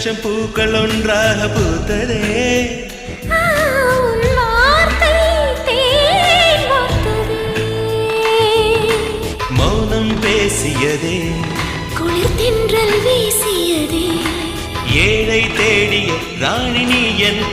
லட்சம் பூக்கள் ஒன்றாக பூத்ததே. மௌனம் பேசியதே, குளிர் தென்றல் வீசியதே. ஏழை தேடிய ராணி நீ என்